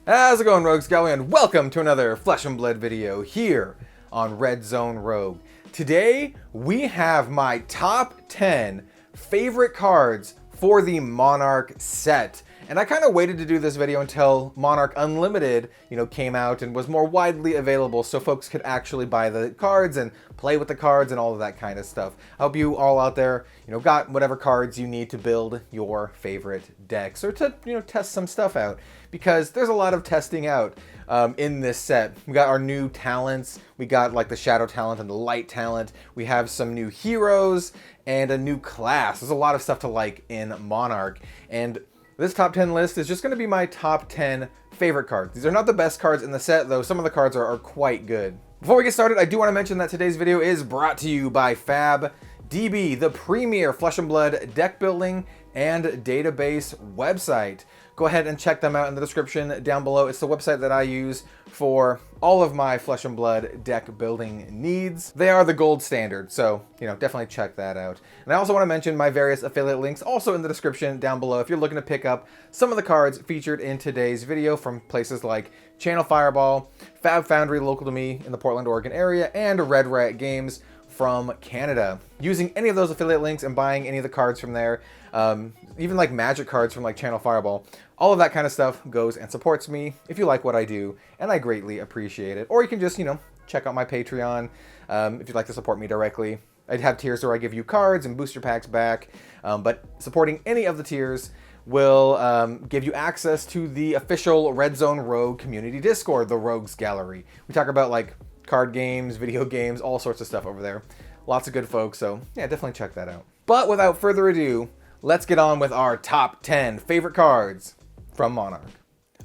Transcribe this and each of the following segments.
How's it going, Rogues Gallery, and welcome to another Flesh and Blood video here on Red Zone Rogue. Today, we have my top 10 favorite cards for the Monarch set. And I kind of waited to do this video until Monarch Unlimited, came out and was more widely available so folks could actually buy the cards and play with the cards and all of that kind of stuff. I hope you all out there, got whatever cards you need to build your favorite decks or to, test some stuff out, because there's a lot of testing out in this set. We got our new talents. We got like the shadow talent and the light talent. We have some new heroes and a new class. There's a lot of stuff to like in Monarch. And this top 10 list is just going to be my top 10 favorite cards. These are not the best cards in the set, though some of the cards are quite good. Before we get started, I do want to mention that today's video is brought to you by FAB DB, the premier Flesh and Blood deck building and database website. Go ahead and check them out in the description down below. It's the website that I use for all of my Flesh and Blood deck building needs. They are the gold standard, so definitely check that out. And I also want to mention my various affiliate links also in the description down below if you're looking to pick up some of the cards featured in today's video from places like Channel Fireball, Fab Foundry local to me in the Portland, Oregon area, and Red Rat Games from Canada. Using any of those affiliate links and buying any of the cards from there, even like Magic cards from like Channel Fireball, all of that kind of stuff goes and supports me if you like what I do, and I greatly appreciate it. Or you can just, check out my Patreon if you'd like to support me directly. I'd have tiers where I give you cards and booster packs back, but supporting any of the tiers will give you access to the official Red Zone Rogue community Discord, the Rogues Gallery. We talk about like card games, video games, all sorts of stuff over there. Lots of good folks, so yeah, definitely check that out. But without further ado, let's get on with our top 10 favorite cards from Monarch.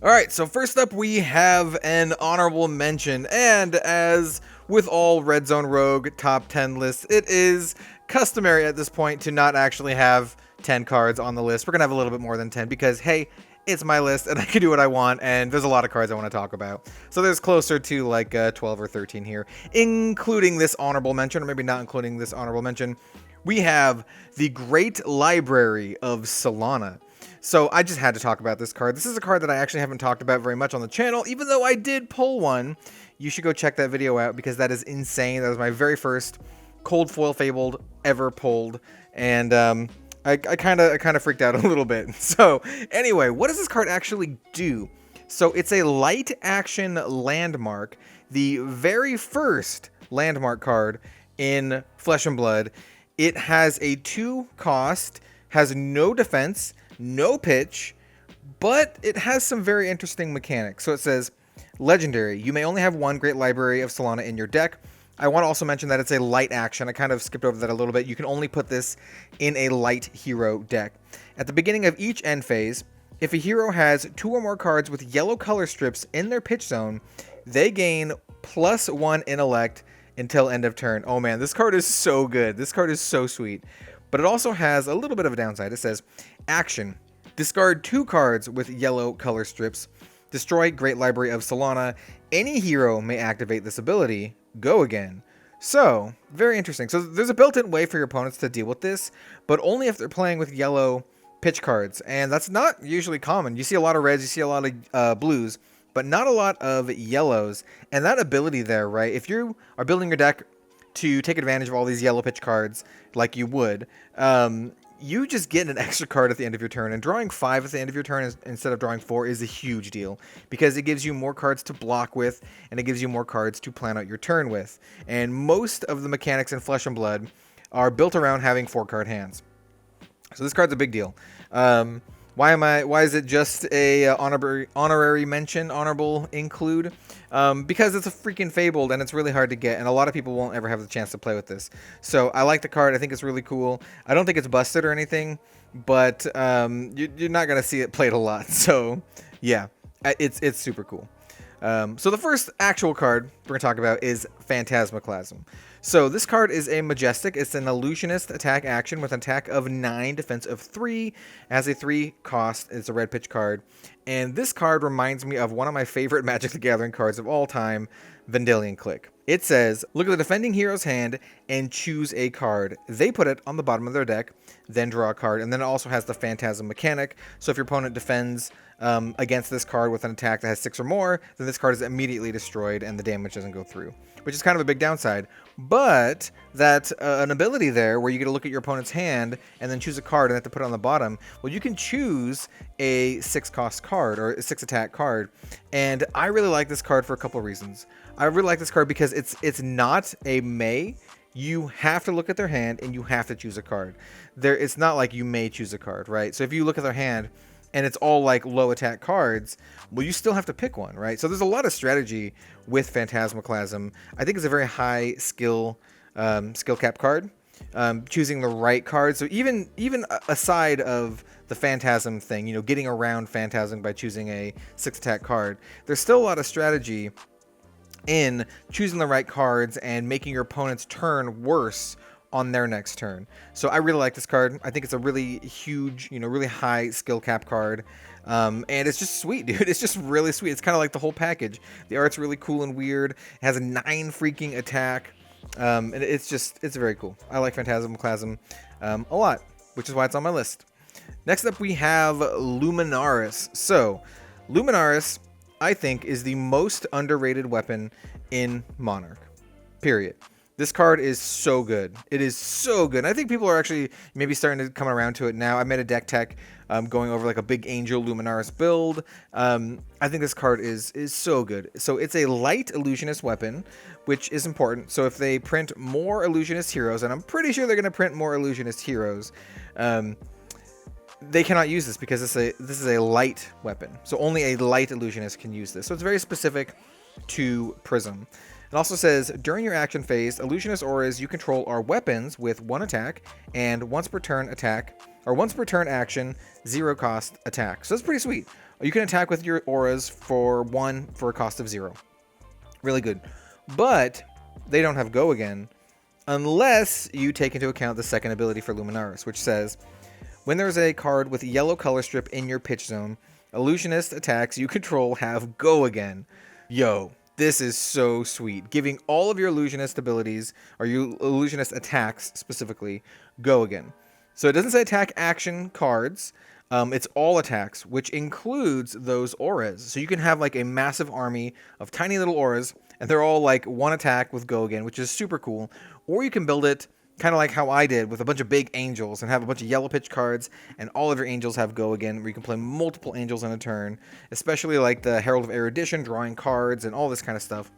Alright, so first up we have an honorable mention, and as with all Red Zone Rogue top 10 lists, it is customary at this point to not actually have 10 cards on the list. We're gonna have a little bit more than 10 because, hey, it's my list and I can do what I want, and there's a lot of cards I want to talk about. So there's closer to like 12 or 13 here, including this honorable mention, or maybe not including this honorable mention. We have the Great Library of Solana. So I just had to talk about this card. This is a card that I actually haven't talked about very much on the channel, even though I did pull one. You should go check that video out because that is insane. That was my very first cold foil fabled ever pulled, and I kind of freaked out a little bit. So anyway, what does this card actually do? So it's a light action landmark, the very first landmark card in Flesh and Blood. It has a 2 cost, has no defense, no pitch, but it has some very interesting mechanics. So it says, legendary, you may only have one Great Library of Solana in your deck. I want to also mention that it's a light action. I kind of skipped over that a little bit. You can only put this in a light hero deck. At the beginning of each end phase, if a hero has 2 or more cards with yellow color strips in their pitch zone, they gain +1 intellect until end of turn. Oh man, this card is so good. This card is so sweet. But it also has a little bit of a downside. It says, action, discard 2 cards with yellow color strips, destroy Great Library of Solana. Any hero may activate this ability. Go again. So, very interesting. So there's a built-in way for your opponents to deal with this, but only if they're playing with yellow pitch cards, and that's not usually common. You see a lot of reds, you see a lot of blues, but not a lot of yellows. And that ability there, right, if you are building your deck to take advantage of all these yellow pitch cards like you would, you just get an extra card at the end of your turn, and drawing 5 at the end of your turn instead of drawing 4 is a huge deal because it gives you more cards to block with, and it gives you more cards to plan out your turn with. And most of the mechanics in Flesh and Blood are built around having 4-card hands. So this card's a big deal. Why is it just a honorary mention, honorable include? Because it's a freaking fabled and it's really hard to get, and a lot of people won't ever have the chance to play with this. So I like the card. I think it's really cool. I don't think it's busted or anything, but you're not gonna see it played a lot. So yeah, it's super cool. So the first actual card we're gonna talk about is Phantasmaclasm. So this card is a Majestic. It's an illusionist attack action with an attack of 9, defense of 3. Has a 3 cost. It's a red pitch card. And this card reminds me of one of my favorite Magic the Gathering cards of all time, Vendilion Click. It says, look at the defending hero's hand and choose a card. They put it on the bottom of their deck, then draw a card. And then it also has the Phantasm mechanic. So if your opponent defends against this card with an attack that has 6 or more, then this card is immediately destroyed and the damage doesn't go through, which is kind of a big downside. But that's an ability there where you get to look at your opponent's hand and then choose a card and have to put it on the bottom. Well, you can choose a 6-cost card or a 6-attack card. And I really like this card for a couple of reasons. I really like this card because it's not a may. You have to look at their hand and you have to choose a card. It's not like you may choose a card, right? So if you look at their hand and it's all like low attack cards, well, you still have to pick one, right? So there's a lot of strategy with PhantasmalFootsteps. I think it's a very high skill cap card. Choosing the right card. So even aside of the Phantasm thing, you know, getting around Phantasm by choosing a 6-attack card, there's still a lot of strategy in choosing the right cards and making your opponent's turn worse on their next turn. So I really like this card. I think it's a really huge, you know, really high skill cap card. And it's just sweet, dude. It's just really sweet. It's kind of like the whole package. The art's really cool and weird. It has a 9 freaking attack. And it's very cool. I like PhantasmalFootsteps a lot, which is why it's on my list. Next up, we have Luminaris. So Luminaris, I think, is the most underrated weapon in Monarch, period. This card is so good. It is so good. And I think people are actually maybe starting to come around to it now. I made a deck tech going over like a big Angel Luminaris build. I think this card is so good. So it's a light illusionist weapon, which is important. So if they print more illusionist heroes, and I'm pretty sure they're going to print more illusionist heroes, they cannot use this because this is a light weapon. So only a light illusionist can use this. So it's very specific to Prism. It also says, during your action phase, illusionist auras you control are weapons with 1 attack and once per turn action, 0 cost attack. So that's pretty sweet. You can attack with your auras for 1 for a cost of 0. Really good. But they don't have go again unless you take into account the second ability for Luminaris, which says, when there's a card with yellow color strip in your pitch zone, illusionist attacks you control have go again. Yo, this is so sweet. Giving all of your illusionist abilities, or your illusionist attacks specifically, go again. So it doesn't say attack action cards. It's all attacks, which includes those auras. So you can have like a massive army of tiny little auras, and they're all like 1 attack with go again, which is super cool. Or you can build it kind of like how I did with a bunch of big angels and have a bunch of yellow pitch cards, and all of your angels have go again, where you can play multiple angels in a turn, especially like the Herald of Air Edition, drawing cards and all this kind of stuff.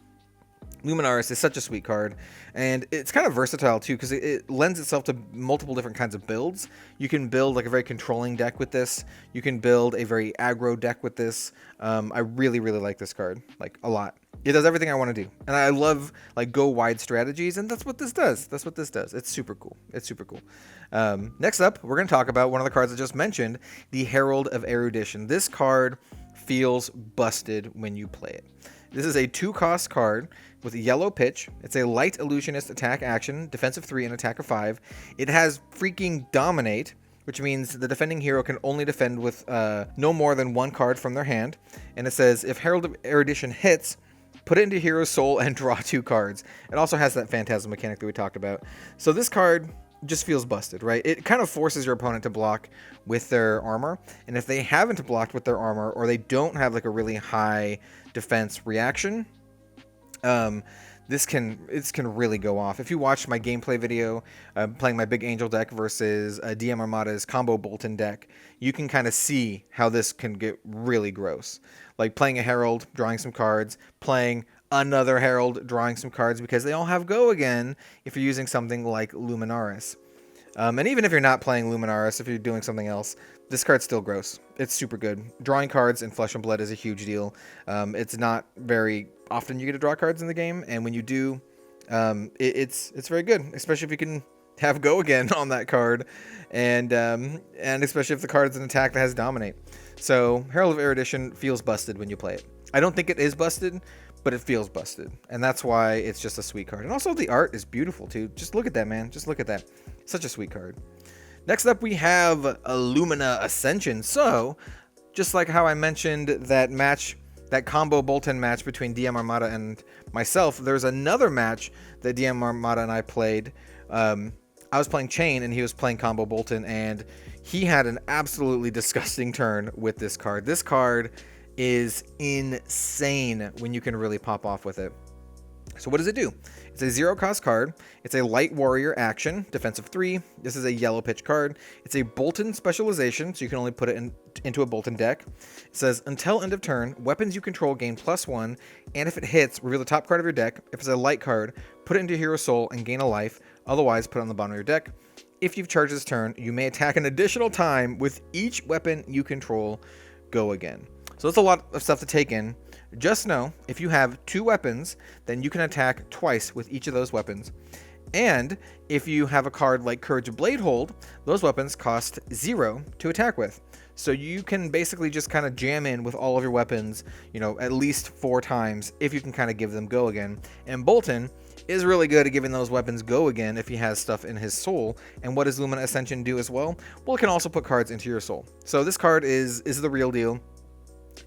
Luminaris is such a sweet card, and it's kind of versatile too because it lends itself to multiple different kinds of builds. You can build like a very controlling deck with this. You can build a very aggro deck with this. I really like this card, like a lot. It does everything I want to do, and I love like go wide strategies, and that's what this does. It's super cool. Next up, we're going to talk about one of the cards I just mentioned, the Herald of Air Edition. This card feels busted when you play it. This is a 2-cost card with a yellow pitch. It's a light illusionist attack action, defensive 3 and attack of 5. It has freaking dominate, which means the defending hero can only defend with no more than 1 card from their hand. And it says, if Herald of Air Edition hits, put it into Hero's Soul and draw 2 cards. It also has that Phantasm mechanic that we talked about. So this card just feels busted, right? It kind of forces your opponent to block with their armor. And if they haven't blocked with their armor, or they don't have like a really high defense reaction, this can really go off. If you watched my gameplay video playing my big angel deck versus DM Armada's combo Bolton deck, you can kind of see how this can get really gross. Like playing a Herald, drawing some cards, playing another Herald, drawing some cards, because they all have go again if you're using something like Luminaris. And even if you're not playing Luminaris, if you're doing something else, this card's still gross. It's super good. Drawing cards in Flesh and Blood is a huge deal. It's not very often you get to draw cards in the game, and when you do, it's very good, especially if you can have go again on that card, and especially if the card's an attack that has dominate. So Herald of Air Edition feels busted when you play it. I don't think it is busted, but it feels busted, and that's why it's just a sweet card. And also the art is beautiful too. Just look at that, man. Just look at that. Such a sweet card. Next up, we have a Lumina Ascension. So, just like how I mentioned that that combo Bolton match between DM Armada and myself, there's another match that DM Armada and I played. I was playing Chain and he was playing combo Bolton, and he had an absolutely disgusting turn with this card. This card is insane when you can really pop off with it. So what does it do? It's a 0-cost card. It's a light warrior action, defensive 3. This is a yellow pitch card. It's a Bolton specialization, so you can only put it into a Bolton deck. It says, until end of turn, weapons you control gain +1, and if it hits, reveal the top card of your deck. If it's a light card, put it into Hero Soul and gain a life. Otherwise, put it on the bottom of your deck. If you've charged this turn, you may attack an additional time with each weapon you control. Go again. So that's a lot of stuff to take in. Just know, if you have 2 weapons, then you can attack twice with each of those weapons. And if you have a card like Courage of Bladehold, those weapons cost 0 to attack with. So you can basically just kind of jam in with all of your weapons, you know, at least 4 times if you can kind of give them go again. And Bolton is really good at giving those weapons go again if he has stuff in his soul. And what does Lumina Ascension do as well? Well, it can also put cards into your soul. So this card is the real deal.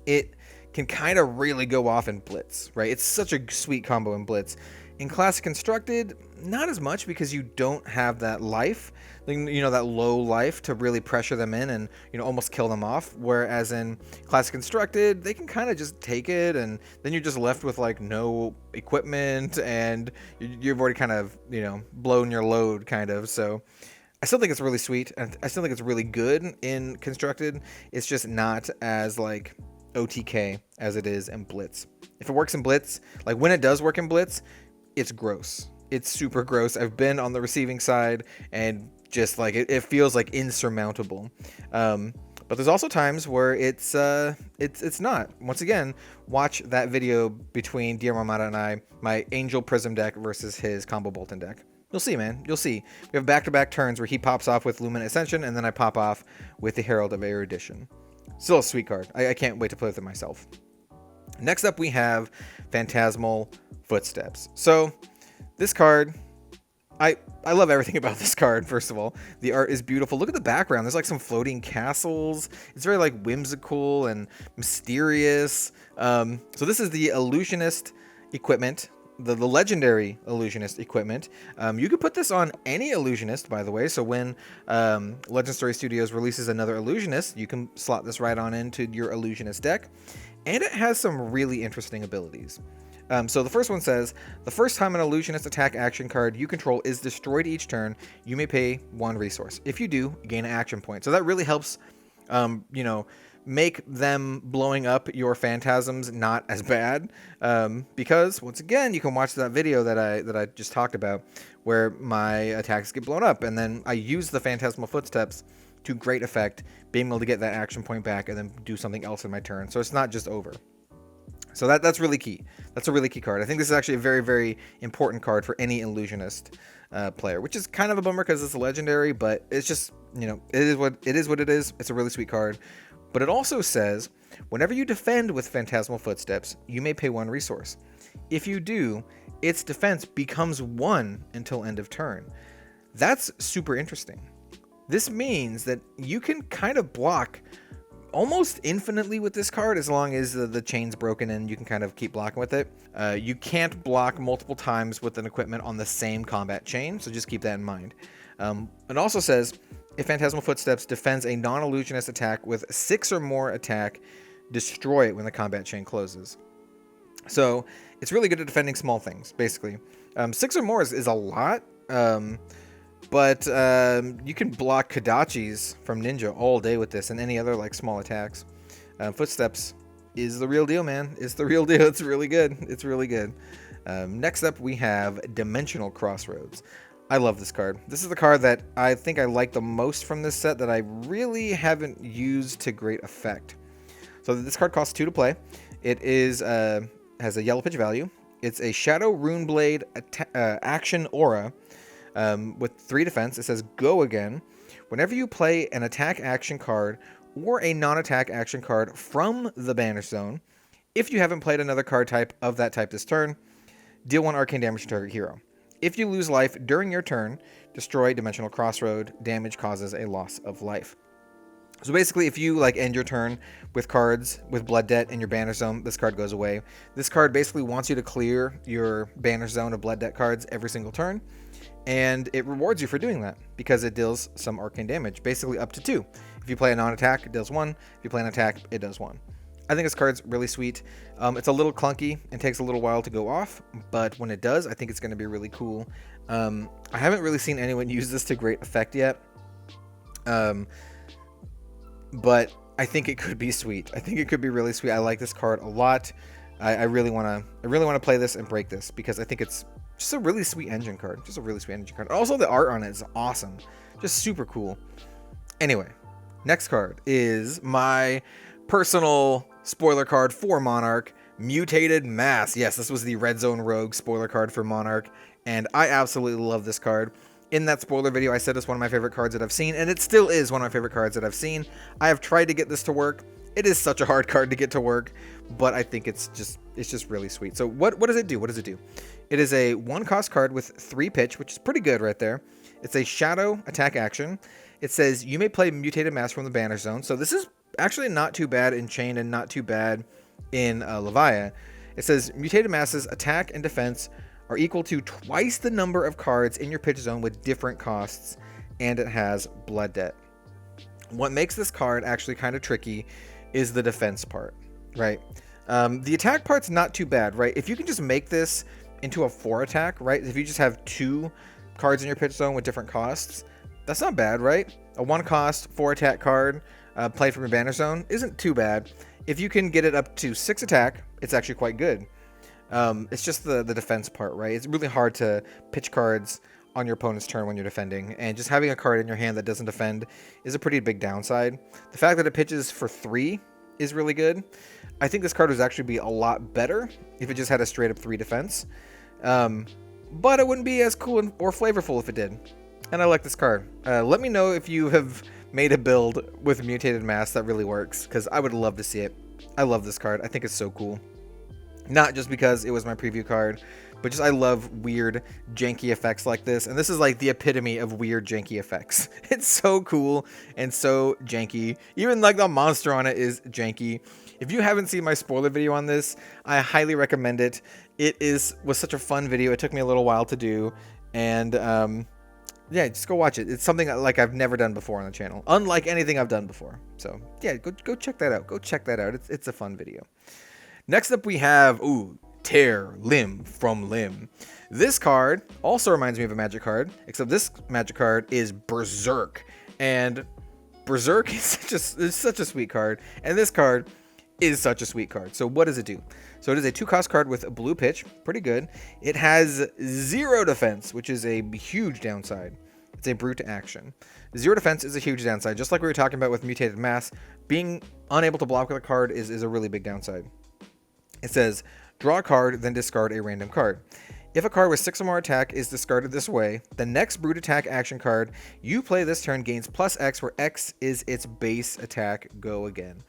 It can kind of really go off in Blitz, right? It's such a sweet combo in Blitz. In Classic Constructed, not as much because you don't have that life, you know, that low life to really pressure them in and, you know, almost kill them off. Whereas in Classic Constructed, they can kind of just take it, and then you're just left with like no equipment, and you've already kind of, you know, blown your load kind of. So I still think it's really sweet, and I still think it's really good in Constructed. It's just not as like OTK as it is in Blitz. If it works in Blitz, like when it does work in Blitz, it's gross. It's super gross. I've been on the receiving side, and just like it feels like insurmountable. But there's also times where it's not. Once again, watch that video between DM Armada and I, my Angel Prism deck versus his combo Bolton deck. You'll see, man. You'll see. We have back-to-back turns where he pops off with Lumina Ascension, and then I pop off with the Herald of Air Edition. Still a sweet card. I can't wait to play with it myself. Next up, we have Phantasmal Footsteps. So this card, I love everything about this card. First of all, the art is beautiful. Look at the background. There's like some floating castles. It's very like whimsical and mysterious. So this is the Illusionist equipment, the legendary Illusionist equipment. You could put this on any Illusionist, by the way. So when Legend Story Studios releases another Illusionist, you can slot this right on into your Illusionist deck. And it has some really interesting abilities. So the first one says, the first time an Illusionist attack action card you control is destroyed each turn, you may pay 1 resource. If you do, gain an action point. So that really helps, you know, make them blowing up your phantasms not as bad, because once again, you can watch that video that I just talked about where my attacks get blown up, and then I use the Phantasmal Footsteps to great effect, being able to get that action point back and then do something else in my turn. So it's not just over. So that's really key. That's a really key card. I think this is actually a very, very important card for any Illusionist player, which is kind of a bummer because it's a legendary, but it's just, you know, it is what it is. It's a really sweet card. But it also says, whenever you defend with Phantasmal Footsteps, you may pay 1 resource. If you do, its defense becomes 1 until end of turn. That's super interesting. This means that you can kind of block almost infinitely with this card as long as the chain's broken and you can kind of keep blocking with it. You can't block multiple times with an equipment on the same combat chain, so just keep that in mind. It also says, if Phantasmal Footsteps defends a non-Illusionist attack with 6 or more attack, destroy it when the combat chain closes. So it's really good at defending small things, basically. 6 or more is a lot, but you can block Kodachis from Ninja all day with this and any other like small attacks. Footsteps is the real deal, man. It's the real deal. It's really good. It's really good. Next up, we have Dimensional Crossroads. I love this card. This is the card that I think I like the most from this set that I really haven't used to great effect. So this card costs 2 to play. It is has a yellow pitch value. It's a Shadow Runeblade action aura with 3 defense. It says go again. Whenever you play an attack action card or a non-attack action card from the Banish Zone, if you haven't played another card type of that type this turn, deal 1 arcane damage to target hero. If you lose life during your turn, destroy Dimensional Crossroad. Damage causes a loss of life. So basically, if you like end your turn with cards with Blood Debt in your banner zone, this card goes away. This card basically wants you to clear your banner zone of Blood Debt cards every single turn, and it rewards you for doing that because it deals some arcane damage, basically up to 2. If you play a non-attack, it does 1. If you play an attack, it does 1. I think this card's really sweet. It's a little clunky and takes a little while to go off, but when it does, I think it's going to be really cool. I haven't really seen anyone use this to great effect yet. But I think it could be sweet. I think it could be really sweet. I like this card a lot. I really want to play this and break this because I think it's just a really sweet engine card. Just a really sweet engine card. Also, the art on it is awesome. Just super cool. Anyway, next card is my personal spoiler card for Monarch, Mutated Mass. Yes, this was the Red Zone Rogue spoiler card for Monarch, and I absolutely love this card. In that spoiler video, I said it's one of my favorite cards that I've seen, and it still is one of my favorite cards that I've seen. I have tried to get this to work. It is such a hard card to get to work, but I think it's just really sweet. So what does it do? What does it do? It is a 1-cost card with 3 pitch, which is pretty good right there. It's a shadow attack action. It says you may play Mutated Mass from the banner zone. So this is actually not too bad in Chain and not too bad in Levia. It says Mutated Mass's attack and defense are equal to twice the number of cards in your pitch zone with different costs, and it has Blood Debt. What makes this card actually kind of tricky is the defense part, right? The attack part's not too bad, right? If you can just make this into a 4 attack, right? If you just have 2 cards in your pitch zone with different costs, that's not bad, right? A 1-cost 4 attack card played from your banner zone isn't too bad. If you can get it up to 6 attack, it's actually quite good. It's just the defense part, right? It's really hard to pitch cards on your opponent's turn when you're defending, and just having a card in your hand that doesn't defend is a pretty big downside. The fact that it pitches for 3 is really good. I think this card would actually be a lot better if it just had a straight up 3 defense, but it wouldn't be as cool or flavorful if it did. And I like this card. Let me know if you have made a build with Mutated Mass that really works, because I would love to see it. I love this card. I think it's so cool. Not just because it was my preview card, but just I love weird, janky effects like this. And this is like the epitome of weird, janky effects. It's so cool and so janky. Even like the monster on it is janky. If you haven't seen my spoiler video on this, I highly recommend it. It was such a fun video. It took me a little while to do. And yeah, just go watch it. It's something like I've never done before on the channel. Unlike anything I've done before. So yeah, go check that out. Go check that out. It's a fun video. Next up we have, Tear Limb from Limb. This card also reminds me of a Magic card, except this Magic card is Berserk. And Berserk is such a sweet card, and this card is such a sweet card. So what does it do? So it is a 2-cost card with a blue pitch, pretty good. It has 0 defense, which is a huge downside. It's a brute action. 0 defense is a huge downside, just like we were talking about with Mutated Mass. Being unable to block with a card is a really big downside. It says, draw a card, then discard a random card. If a card with 6 or more attack is discarded this way, the next brute attack action card you play this turn gains +X, where X is its base attack. Go again.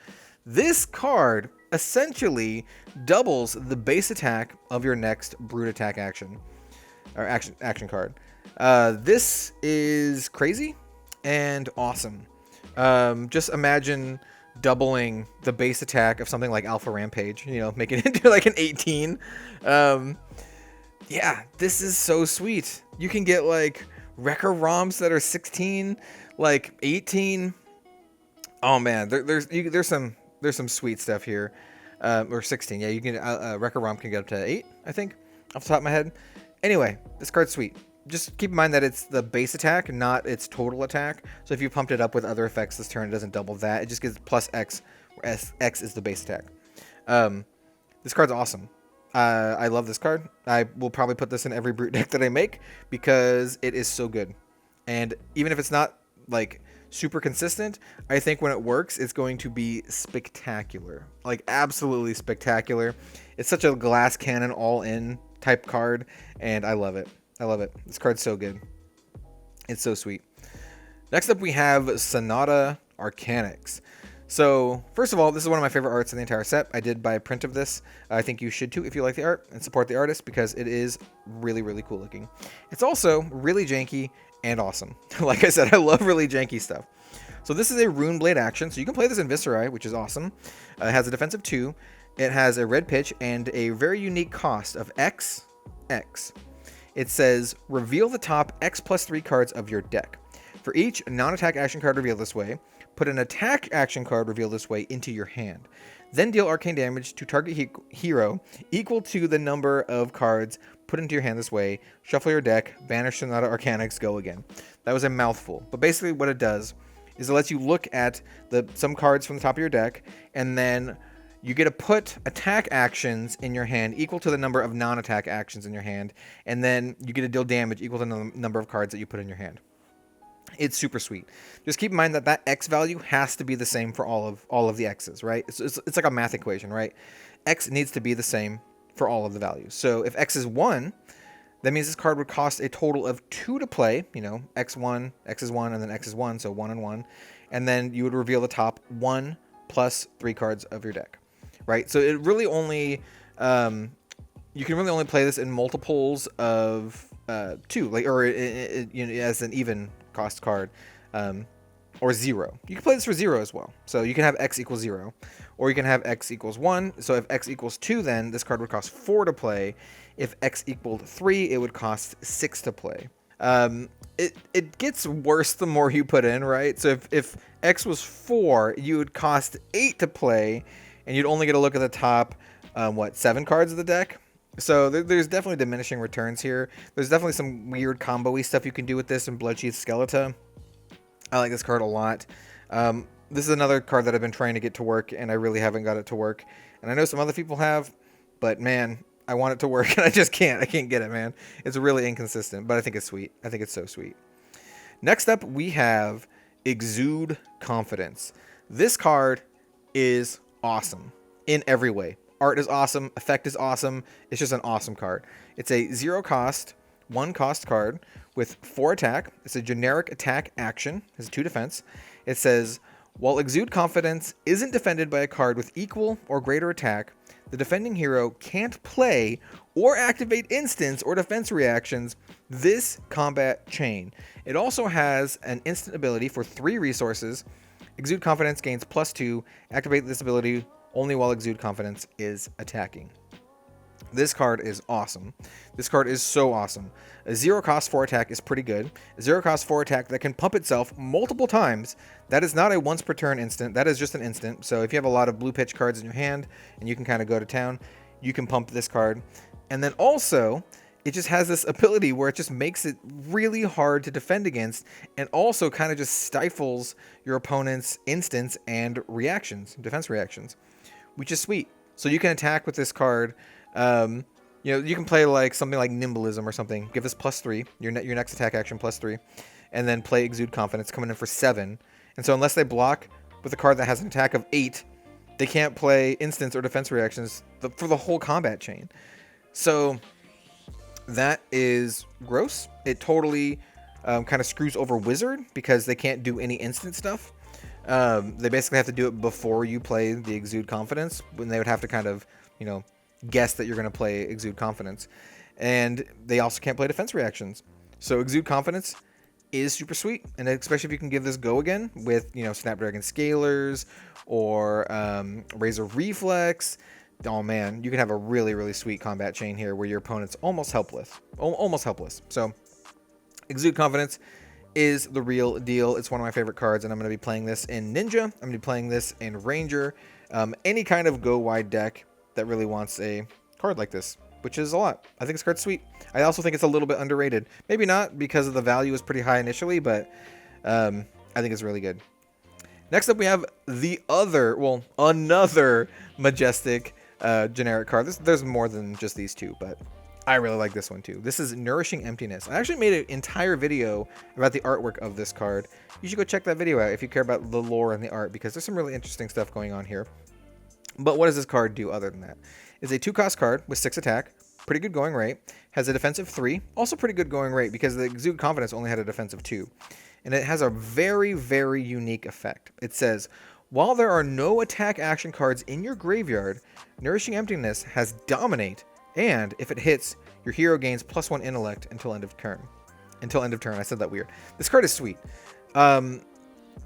This card essentially doubles the base attack of your next brute attack action, or action card. This is crazy and awesome. Just imagine doubling the base attack of something like Alpha Rampage, make it into like an 18. Yeah, this is so sweet. You can get like Wrecker ROMs that are 16, like 18. Oh man, there's some sweet stuff here. Or 16. Yeah, you can Wrecker ROM can get up to 8, I think, off the top of my head. Anyway, this card's sweet. Just keep in mind that it's the base attack, not its total attack. So if you pumped it up with other effects this turn, it doesn't double that. It just gives +X, where X is the base attack. This card's awesome. I love this card. I will probably put this in every brute deck that I make because it is so good. And even if it's not like super consistent, I think when it works, it's going to be spectacular. Like absolutely spectacular. It's such a glass cannon all in type card, and I love it. I love it. This card's so good. It's so sweet. Next up we have Sonata Arcanix. So first of all, this is one of my favorite arts in the entire set. I did buy a print of this. I think you should too if you like the art and support the artist because it is really, really cool looking. It's also really janky and awesome. Like I said, I love really janky stuff. So this is a Rune Blade action, so you can play this in Viserai, which is awesome. It has a defensive 2. It has a red pitch and a very unique cost of X. It says, reveal the top X plus 3 cards of your deck. For each non-attack action card revealed this way, put an attack action card revealed this way into your hand. Then deal arcane damage to target hero equal to the number of cards put into your hand this way. Shuffle your deck, banish Sonata Arcanix, go again. That was a mouthful. But basically what it does is it lets you look at some cards from the top of your deck, and then you get to put attack actions in your hand equal to the number of non-attack actions in your hand, and then you get to deal damage equal to the number of cards that you put in your hand. It's super sweet. Just keep in mind that that X value has to be the same for all of the X's, right? It's like a math equation, right? X needs to be the same for all of the values. So if X is 1, that means this card would cost a total of 2 to play. You know, X1, X is 1, and then X is 1, so 1 and 1. And then you would reveal the top 1 plus 3 cards of your deck, right? So it really only, you can really only play this in multiples of 2, like, or you know, as an even cost card, or 0. You can play this for 0 as well. So you can have X equals 0, or you can have X equals 1. So if X equals 2, then this card would cost 4 to play. If X equaled 3, it would cost 6 to play. It gets worse the more you put in, right? So if X was 4, you would cost 8 to play, and you'd only get a look at the top, 7 cards of the deck? So there's definitely diminishing returns here. There's definitely some weird combo-y stuff you can do with this in Bloodsheath Skeleton. I like this card a lot. This is another card that I've been trying to get to work, and I really haven't got it to work. And I know some other people have, but man, I want it to work, and I just can't. I can't get it, man. It's really inconsistent, but I think it's sweet. I think it's so sweet. Next up, we have Exude Confidence. This card is awesome in every way. Art is awesome. Effect is awesome. It's just an awesome card. It's a 0 cost, 1 cost card with 4 attack. It's a generic attack action. It has 2 defense. It says, while Exude Confidence isn't defended by a card with equal or greater attack, the defending hero can't play or activate instants or defense reactions this combat chain. It also has an instant ability for 3 resources. Exude Confidence gains +2. Activate this ability only while Exude Confidence is attacking. This card is awesome. This card is so awesome. A 0 cost 4 attack is pretty good. A 0 cost 4 attack that can pump itself multiple times. That is not a once per turn instant. That is just an instant. So if you have a lot of blue pitch cards in your hand and you can kind of go to town, you can pump this card. And then also, it just has this ability where it just makes it really hard to defend against, and also kind of just stifles your opponent's instants and reactions, defense reactions, which is sweet. So you can attack with this card. You know, you can play like something like Nimblism or something. Give this +3, your next attack action +3, and then play Exude Confidence coming in for 7. And so unless they block with a card that has an attack of 8, they can't play instants or defense reactions for the whole combat chain. So that is gross. It totally kind of screws over Wizard because they can't do any instant stuff. They basically have to do it before you play the Exude Confidence, when they would have to kind of, you know, guess that you're going to play Exude Confidence. And they also can't play defense reactions. So Exude Confidence is super sweet, and especially if you can give this go again with, you know, Snapdragon Scalers or Razor Reflex. Oh man, you can have a really, really sweet combat chain here where your opponent's almost helpless. So Exude Confidence is the real deal. It's one of my favorite cards, and I'm going to be playing this in Ninja. I'm going to be playing this in Ranger. Any kind of go wide deck that really wants a card like this, which is a lot. I think this card's sweet. I also think it's a little bit underrated. Maybe not, because the value was pretty high initially, but I think it's really good. Next up, we have another Majestic generic card. There's more than just these two, but I really like this one too. This is Nourishing Emptiness. I actually made an entire video about the artwork of this card. You should go check that video out if you care about the lore and the art, because there's some really interesting stuff going on here. But what does this card do other than that? It's a 2-cost card with 6 attack, pretty good going rate, has a defensive 3, also pretty good going rate because the Exude Confidence only had a defensive 2. And it has a very, very unique effect. It says, while there are no attack action cards in your graveyard, Nourishing Emptiness has Dominate, and if it hits, your hero gains +1 intellect until end of turn. I said that weird. This card is sweet.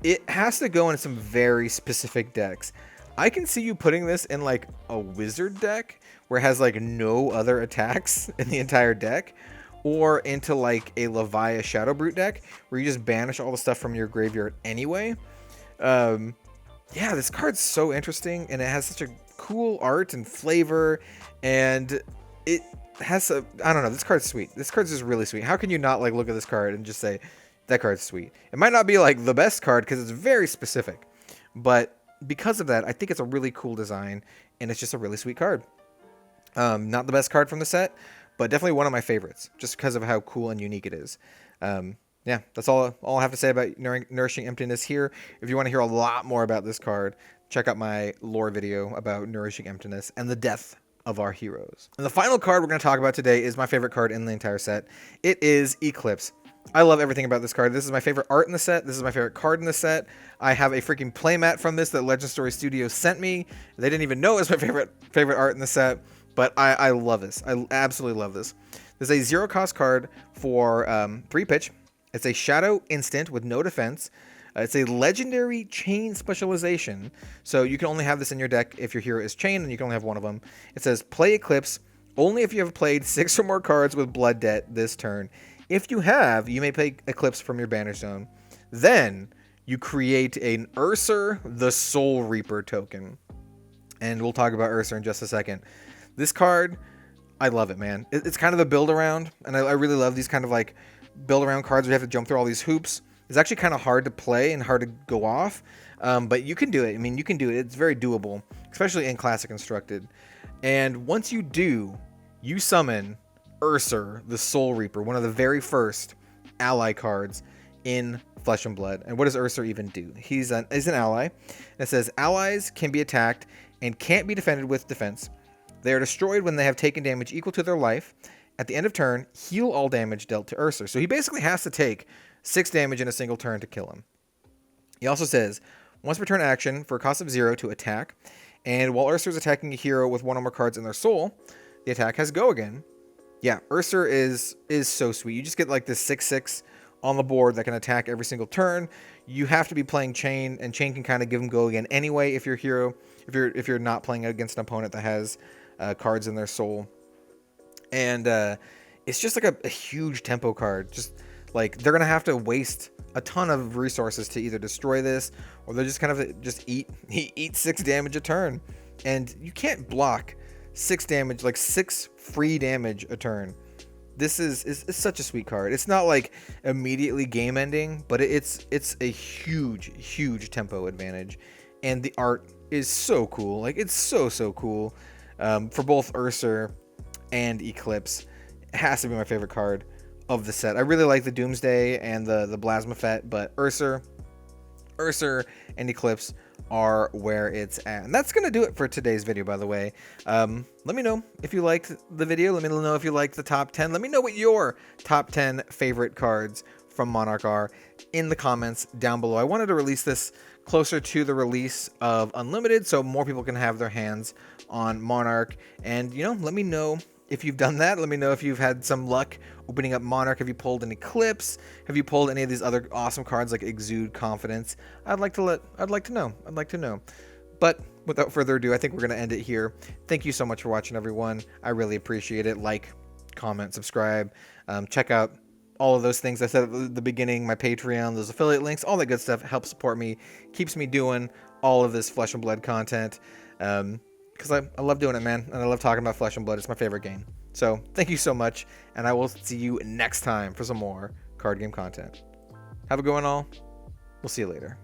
it has to go in some very specific decks. I can see you putting this in like a wizard deck where it has like no other attacks in the entire deck, or into like a Leviathan Shadow Brute deck where you just banish all the stuff from your graveyard anyway. Yeah, this card's so interesting, and it has such a cool art and flavor, and it has a, I don't know, this card's sweet. This card's just really sweet. How can you not like look at this card and just say that card's sweet? It might not be like the best card because it's very specific, but because of that, I think it's a really cool design, and it's just a really sweet card. Not the best card from the set, but definitely one of my favorites, just because of how cool and unique it is. Yeah, that's all I have to say about Nourishing Emptiness here. If you want to hear a lot more about this card, check out my lore video about Nourishing Emptiness and the death of our heroes. And the final card we're going to talk about today is my favorite card in the entire set. It is Eclipse. I love everything about this card. This is my favorite art in the set. This is my favorite card in the set. I have a freaking playmat from this that Legend Story Studios sent me. They didn't even know it was my favorite art in the set, but I love this. I absolutely love this. This is a 0-cost card for 3 pitch. It's a shadow instant with no defense. It's a legendary chain specialization. So you can only have this in your deck if your hero is chain, and you can only have one of them. It says play Eclipse only if you have played 6 or more cards with Blood Debt this turn. If you have, you may play Eclipse from your banish zone. Then you create an Ursa the Soul Reaper token. And we'll talk about Ursa in just a second. This card, I love it, man. It's kind of a build around, and I really love these kind of like build around cards where you have to jump through all these hoops. It's actually kind of hard to play and hard to go off, but you can do it. I mean, you can do it. It's very doable, especially in Classic Constructed. And once you do, you summon Ursa, the Soul Reaper, one of the very first ally cards in Flesh and Blood. And what does Ursa even do? He's an ally. It says allies can be attacked and can't be defended with defense. They are destroyed when they have taken damage equal to their life. At the end of turn, heal all damage dealt to Ursa. So he basically has to take 6 damage in a single turn to kill him. He also says, once per turn action for a cost of 0 to attack, and while Ursa is attacking a hero with 1 or more cards in their soul, the attack has go again. Yeah, Ursa is so sweet. You just get like this 6/6 on the board that can attack every single turn. You have to be playing Chain, and Chain can kind of give him go again anyway if your hero, if you're not playing against an opponent that has cards in their soul. And it's just like a huge tempo card. Just like they're gonna have to waste a ton of resources to either destroy this, or they're just kind of just eat 6 damage a turn. And you can't block 6 damage, like 6 free damage a turn. This is such a sweet card. It's not like immediately game ending, but it's a huge tempo advantage. And the art is so cool. Like it's so cool. For both Ursa and Eclipse, it has to be my favorite card of the set. I really like the Doomsday and the Blasmafet, but Ursa and Eclipse are where it's at. And that's gonna do it for today's video, by the way. Let me know if you liked the video. Let me know if you liked the top 10. Let me know what your top 10 favorite cards from Monarch are in the comments down below. I wanted to release this closer to the release of Unlimited so more people can have their hands on Monarch. And you know, let me know if you've done that. Let me know if you've had some luck opening up Monarch. Have you pulled an Eclipse? Have you pulled any of these other awesome cards like Exude Confidence? I'd like to know. But without further ado, I think we're going to end it here. Thank you so much for watching, everyone. I really appreciate it. Like, comment, subscribe. Check out all of those things I said at the beginning, my Patreon, those affiliate links, all that good stuff helps support me, keeps me doing all of this Flesh and Blood content. Because I love doing it, man, and I love talking about Flesh and Blood. It's my favorite game. So thank you so much, and I will see you next time for some more card game content. Have a good one, all. We'll see you later.